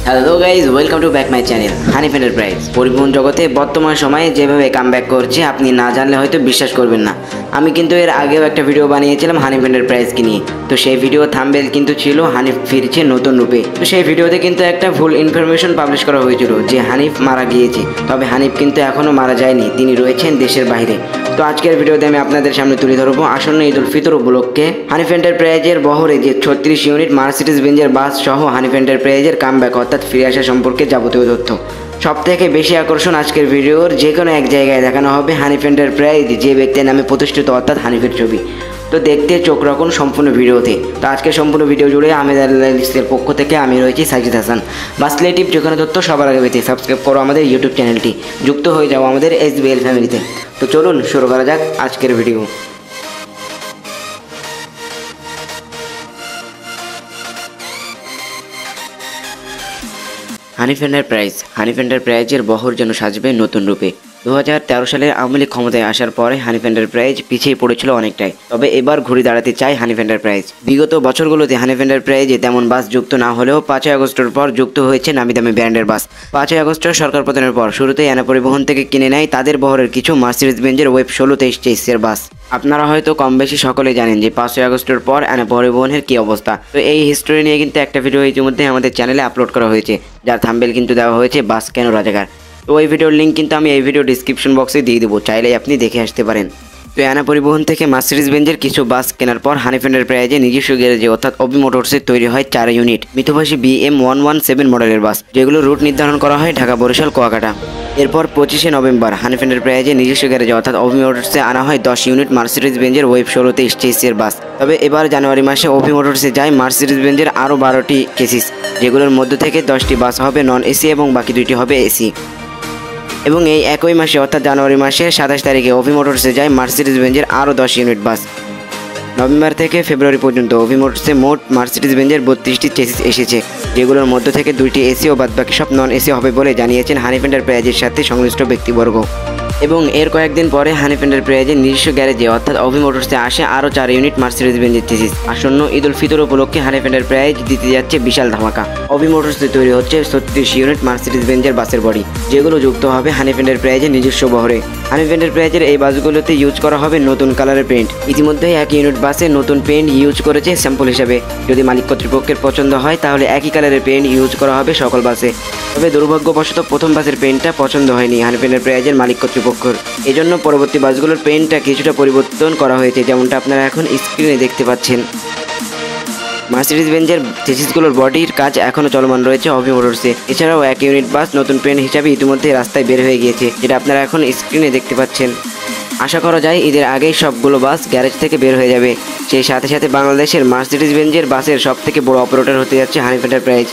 Hello guys, welcome to back my channel Hanif enterprise. পরিবহন জগতে বর্তমান সময়ে যেভাবে কামব্যাক করছে আপনি না জানলে হয়তো বিশ্বাস করবেন না। আমি কিন্তু এর আগেও একটা ভিডিও বানিয়েছিলাম হানিফ এন্টারপ্রাইজকে নিয়ে। তো সেই ভিডিও থাম্বনেল কিন্তু ছিল হানিফ ফিরছে নতুন রূপে। তো সেই ভিডিওতে কিন্তু একটা ভুল ইনফরমেশন পাবলিশ করা হয়েছিল যে হানিফ মারা গিয়েছে। তবে হানিফ কিন্তু এখনও মারা যায়নি, তিনি রয়েছেন দেশের বাইরে। তো আজকের ভিডিওতে আমি আপনাদের সামনে তুলে ধরবো আসন্ন ঈদ উল ফিতর উপলক্ষে হানিফ এন্টারপ্রাইজের বহরে যে 36 ইউনিট মার্সিডিজ বেঞ্জের বাস সহ হানিফ এন্টারপ্রাইজের কামব্যাক অর্থাৎ ফিরে আসা সম্পর্কে যাবতীয় তথ্য। সব থেকে বেশি আকর্ষণ আজকের ভিডিওর যে কোনো এক জায়গায় দেখানো হবে হানিফ এন্টারপ্রাইজ যে ব্যক্তির নামে প্রতিষ্ঠিত অর্থাৎ হানিফের ছবি। তো দেখতে চোখ রাখুন সম্পূর্ণ ভিডিওতে। তো আজকের সম্পূর্ণ ভিডিও জুড়ে আহমেদ আল্লাহিসের পক্ষ থেকে আমি রয়েছি সাজিদ হাসান। বাস রিলেটিভ যে কোনো তথ্য সবার আগে পেতে সাবস্ক্রাইব করো আমাদের ইউটিউব চ্যানেলটি, যুক্ত হয়ে যাও আমাদের SBL ফ্যামিলিতে। তো চলুন শুরু করা যাক আজকের ভিডিও। হানিফ এন্টারপ্রাইজের বহর যেন সাজবে নতুন রূপে। 2013 সালের আওয়ামী লীগ ক্ষমতায় আসার পরে হানিফ এন্টারপ্রাইজ পিছিয়ে পড়েছিল অনেকটাই, তবে এবার ঘুরে দাঁড়াতে চায় হানিফ এন্টারপ্রাইজ। বিগত বছরগুলোতে হানিফ এন্টারপ্রাইজে তেমন বাস যুক্ত না হলেও 5ই আগস্টের পর যুক্ত হয়েছে নামি দামি ব্র্যান্ডের বাস। 5ই আগস্টের সরকার পতনের পর শুরুতেই আনা পরিবহন থেকে কিনে নেয় তাদের বহরের কিছু মার্সিডিজ বেঞ্জের ওয়েব 1623 বাস। আপনারা হয়তো কম বেশি সকলে জানেন যে 5ই আগস্টের পর আনা পরিবহনের কি অবস্থা। তো এই হিস্টোরি নিয়ে কিন্তু একটা ভিডিও ইতিমধ্যে আমাদের চ্যানেলে আপলোড করা হয়েছে, যার থাম্বনেল কিন্তু দেওয়া হয়েছে বাস কেন রাজাকার। তো ওই ভিডিওর লিঙ্ক কিন্তু আমি এই ভিডিও ডিসক্রিপশন বক্সে দিয়ে দেবো, চাইলেই আপনি দেখে আসতে পারেন। তো আনা পরিবহন থেকে মার্সিডিজ বেঞ্জের কিছু বাস কেনার পর হানিফ এন্টারপ্রাইজে নিজস্ব গ্যারেজে অর্থাৎ অবি মোটরসে তৈরি হয় 4 ইউনিট মিতভাষী BM117 মডেলের বাস, যেগুলো রুট নির্ধারণ করা হয় ঢাকা, বরিশাল, কুয়াকাটা। এরপর 25শে নভেম্বর হানিফ এন্টারপ্রাইজে নিজস্ব গ্যারেজে অর্থাৎ অবি মোটরসে আনা হয় 10 ইউনিট মার্সিডিজ বেঞ্জের ওয়েব 1623 বাস। তবে এবার জানুয়ারি মাসে অবি মোটরসে যায় মার্সিডিজ বেঞ্জের আরও 12টি কেসিস, যেগুলোর মধ্য থেকে 10টি বাস হবে নন এসি এবং বাকি 2টি হবে এসি। এবং এই একই মাসে অর্থাৎ জানুয়ারি মাসের 27 তারিখে অভি মোটরসে যায় মার্সিডিজ বেঞ্জের আরও 10 ইউনিট বাস। নভেম্বর থেকে ফেব্রুয়ারি পর্যন্ত অভি মোটরসে মোট মার্সিডিজ বেঞ্জের 32টি চেসিস এসেছে, যেগুলোর মধ্য থেকে 2টি এসি ও বাদবাকি সব নন এসি হবে বলে জানিয়েছেন হানিফ এন্টারপ্রাইজের সাথে সংশ্লিষ্ট ব্যক্তিবর্গ। এবং এর কয়েকদিন পরে হানিফ এন্টারপ্রাইজের নিজস্ব গ্যারেজে অর্থাৎ অভি মোটরসে আসে আরও 4 ইউনিট মার্সিডিজ বেঞ্জের চেসিস। আসন্ন ঈদ উল ফিতর উপলক্ষে হানিফ এন্টারপ্রাইজ দিতে যাচ্ছে বিশাল ধামাকা। অভি মোটরসে তৈরি হচ্ছে 36 ইউনিট মার্সিডিজ বেঞ্জের বাসের বডি, যেগুলো যুক্ত হবে হানিফ এন্টারপ্রাইজের নিজস্ব বহরে। হানিফ এন্টারপ্রাইজের এই বাসগুলোতে ইউজ করা হবে নতুন কালারের পেইন্ট। ইতিমধ্যে 1 ইউনিট বাসে নতুন পেইন্ট ইউজ করেছে স্যাম্পল হিসেবে। যদি মালিক কর্তৃপক্ষের পছন্দ হয় তাহলে একই কালারের পেইন্ট ইউজ করা হবে সকল বাসে। তবে দুর্ভাগ্যবশত প্রথম বাসের পেইন্টটা পছন্দ হয়নি হানিফ এন্টারপ্রাইজের মালিক কর্তৃপক্ষের। এজন্য পরবর্তী বাসগুলোর পেইন্টটা কিছুটা পরিবর্তন করা হয়েছে, যেমনটা আপনারা এখন স্ক্রিনে দেখতে পাচ্ছেন। মার্সিডিজ বেঞ্জের চেসিসগুলোর বডির কাজ এখনও চলমান রয়েছে অভি মোটরসে। এছাড়াও 1 ইউনিট বাস নতুন পেইন্ট হিসাবে ইতিমধ্যে রাস্তায় বের হয়ে গিয়েছে, যেটা আপনারা এখন স্ক্রিনে দেখতে পাচ্ছেন। আশা করা যায় ঈদের আগেই সবগুলো বাস গ্যারেজ থেকে বের হয়ে যাবে। সেই সাথে সাথে বাংলাদেশের মার্সিডিজ বেঞ্জের বাসের সবথেকে বড় অপারেটর হতে যাচ্ছে হানিফ এন্টারপ্রাইজ।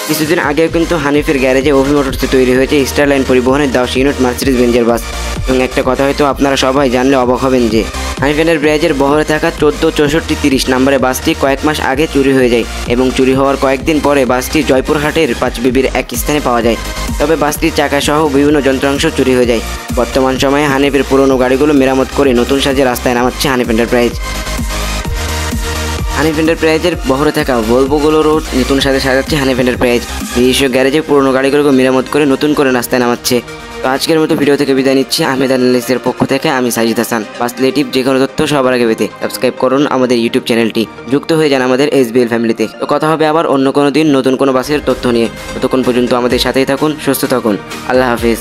কিছুদিন আগেও কিন্তু হানিফের গ্যারেজে অভি মোটরসে তৈরি হয়েছে স্টারলাইন পরিবহনের 10 ইউনিট মার্সিডিজ বেঞ্জের বাস। এবং একটা কথা হয়তো আপনারা সবাই জানলে অবাক হবেন যে হানিফ এন্টারপ্রাইজের বহরে থাকা 14, 64, 30 নম্বরের বাসটি কয়েক মাস আগে চুরি হয়ে যায় এবং চুরি হওয়ার কয়েকদিন পরে বাসটি জয়পুরহাটের 5 বিবির এক স্থানে পাওয়া যায়। তবে বাসটির চাকা সহ বিভিন্ন যন্ত্রাংশ চুরি হয়ে যায়। বর্তমান সময়ে হানিফের পুরনো গাড়িগুলো মেরামত করে নতুন সাজে রাস্তায় নামাচ্ছে হানিফ এন্টারপ্রাইজ। হানিফ এন্টারপ্রাইজের বহরে থাকা ভলভোগুলোরও নতুন সাজে সাজাচ্ছে হানিফ এন্টারপ্রাইজ। নিজস্ব গ্যারেজে পুরনো গাড়িগুলোকে মেরামত করে নতুন করে রাস্তায় নামাচ্ছে। তো আজকের মতো ভিডিও থেকে বিদায় নিচ্ছি আহমেদ আল্লাহিসের পক্ষ থেকে আমি সাজিদ হাসান। বাস রিলেটিভ যে কোনো তথ্য সবার আগে পেতে সাবস্ক্রাইব করুন আমাদের ইউটিউব চ্যানেলটি, যুক্ত হয়ে যান আমাদের SBL ফ্যামিলিতে। তো কথা হবে আবার অন্য কোনো দিন নতুন কোনো বাসের তথ্য নিয়ে। ততক্ষণ পর্যন্ত আমাদের সাথেই থাকুন, সুস্থ থাকুন। আল্লাহ হাফিজ।